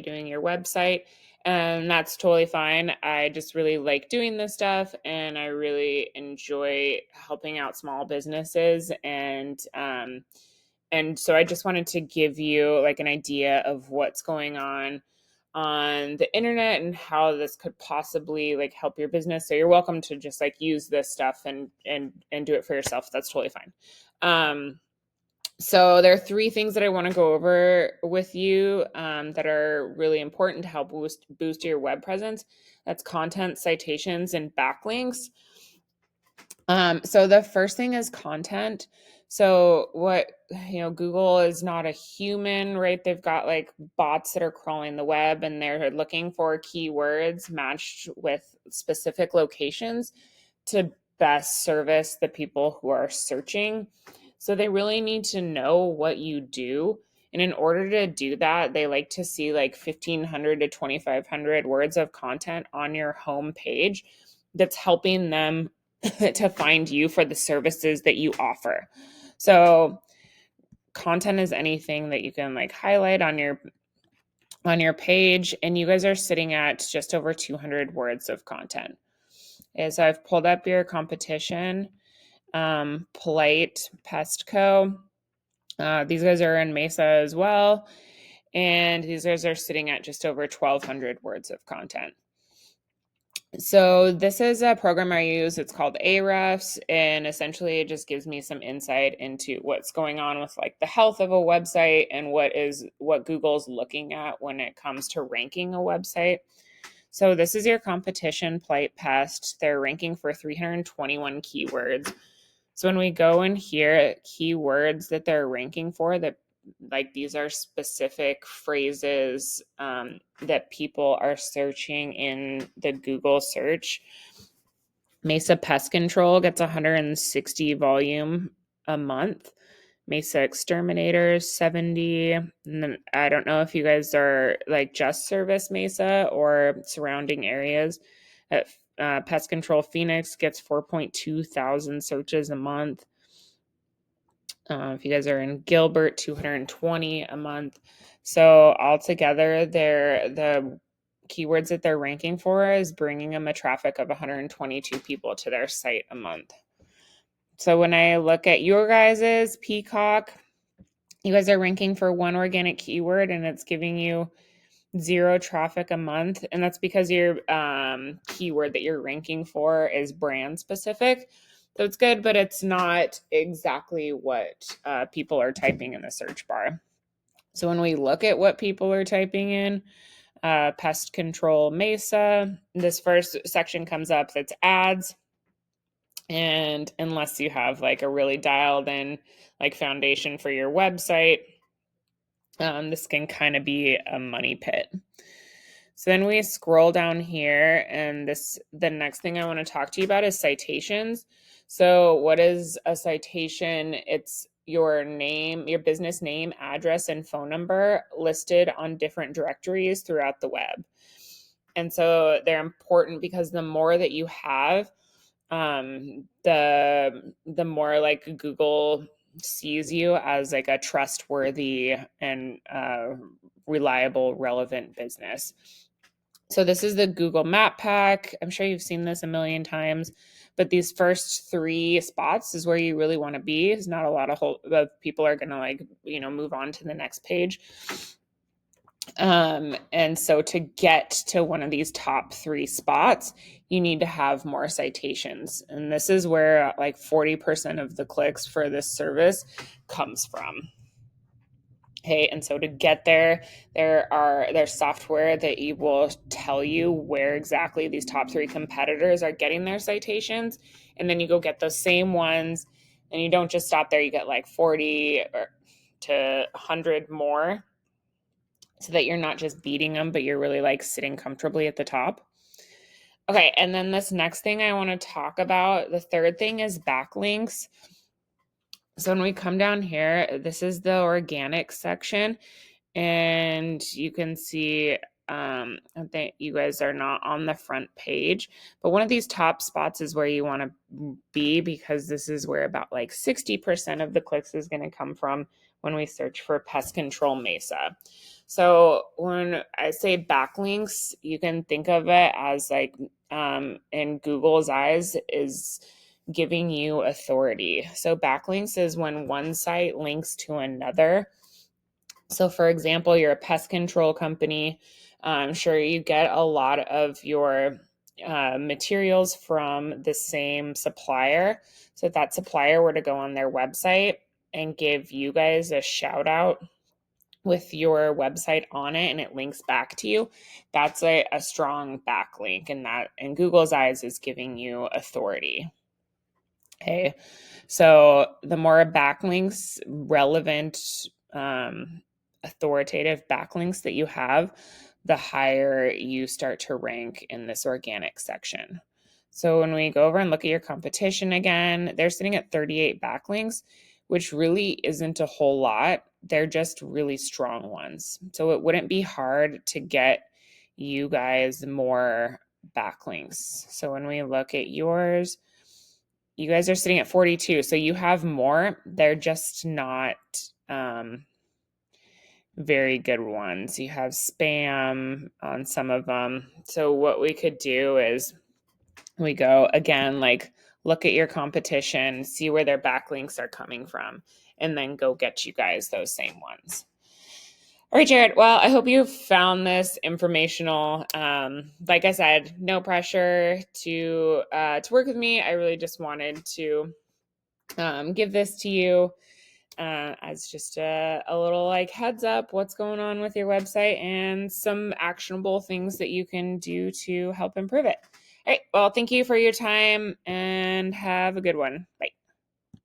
redoing your website. And that's totally fine. I just really like doing this stuff and I really enjoy helping out small businesses. And so I just wanted to give you like an idea of what's going on the internet and how this could possibly like help your business. So you're welcome to just like use this stuff and do it for yourself. That's totally fine. So there are three things that I want to go over with you that are really important to help boost your web presence. That's content, citations, and backlinks. So the first thing is content. So Google is not a human, right? They've got like bots that are crawling the web and they're looking for keywords matched with specific locations to best service the people who are searching. So they really need to know what you do. And in order to do that, they like to see like 1,500 to 2,500 words of content on your home page that's helping them to find you for the services that you offer. So content is anything that you can like highlight on your page, and you guys are sitting at just over 200 words of content. And so I've pulled up your competition, Polite Pest Co. These guys are in Mesa as well, and these guys are sitting at just over 1,200 words of content. So this is a program I use. It's called Ahrefs, and essentially it just gives me some insight into what's going on with like the health of a website and what Google's looking at when it comes to ranking a website. So this is your competition, Polite Pest. They're ranking for 321 keywords. So when we go in here, keywords that they're ranking for, that like these are specific phrases that people are searching in the Google search. Mesa Pest Control gets 160 volume a month. Mesa Exterminators 70. And then I don't know if you guys are like just service Mesa or surrounding areas. Pest Control Phoenix gets 4.2 thousand searches a month. If you guys are in Gilbert, 220 a month. So altogether, the keywords that they're ranking for is bringing them a traffic of 122 people to their site a month. So when I look at your guys's Peacock, you guys are ranking for one organic keyword and it's giving you 0 traffic a month. And that's because your keyword that you're ranking for is brand specific. So it's good, but it's not exactly what people are typing in the search bar. So when we look at what people are typing in, Pest Control Mesa, this first section comes up that's ads. And unless you have like a really dialed in like foundation for your website, this can kind of be a money pit. So then we scroll down here, and the next thing I want to talk to you about is citations. So what is a citation? It's your name, your business name, address, and phone number listed on different directories throughout the web. And so they're important because the more that you have, the more like Google sees you as like a trustworthy and reliable, relevant business. So this is the Google Map Pack. I'm sure you've seen this a million times, but these first 3 spots is where you really want to be. It's not a lot of people are going to like, move on to the next page. And so to get to one of these top 3 spots, you need to have more citations. And this is where like 40% of the clicks for this service comes from. Okay, and so to get there, there's software that you will tell you where exactly these top 3 competitors are getting their citations. And then you go get those same ones, and you don't just stop there. You get like 40 to 100 more, so that you're not just beating them, but you're really like sitting comfortably at the top. Okay, and then this next thing I want to talk about, the third thing is backlinks. So when we come down here, this is the organic section, and you can see that you guys are not on the front page, but one of these top spots is where you want to be, because this is where about like 60% of the clicks is going to come from when we search for Pest Control Mesa. So when I say backlinks, you can think of it as like, in Google's eyes, is giving you authority. So backlinks is when one site links to another. So for example, you're a pest control company. I'm sure you get a lot of your materials from the same supplier. So if that supplier were to go on their website and give you guys a shout out with your website on it and it links back to you, that's a strong backlink, and that in Google's eyes is giving you authority. Okay, so the more backlinks, relevant, authoritative backlinks that you have, the higher you start to rank in this organic section. So when we go over and look at your competition again, they're sitting at 38 backlinks, which really isn't a whole lot. They're just really strong ones. So it wouldn't be hard to get you guys more backlinks. So when we look at yours, you guys are sitting at 42. So you have more. They're just not very good ones. You have spam on some of them. So what we could do is we go again, like look at your competition, see where their backlinks are coming from, and then go get you guys those same ones. All right, Jared. Well, I hope you found this informational. Like I said, no pressure to work with me. I really just wanted to give this to you as just a little like heads up what's going on with your website and some actionable things that you can do to help improve it. All right. Well, thank you for your time and have a good one. Bye.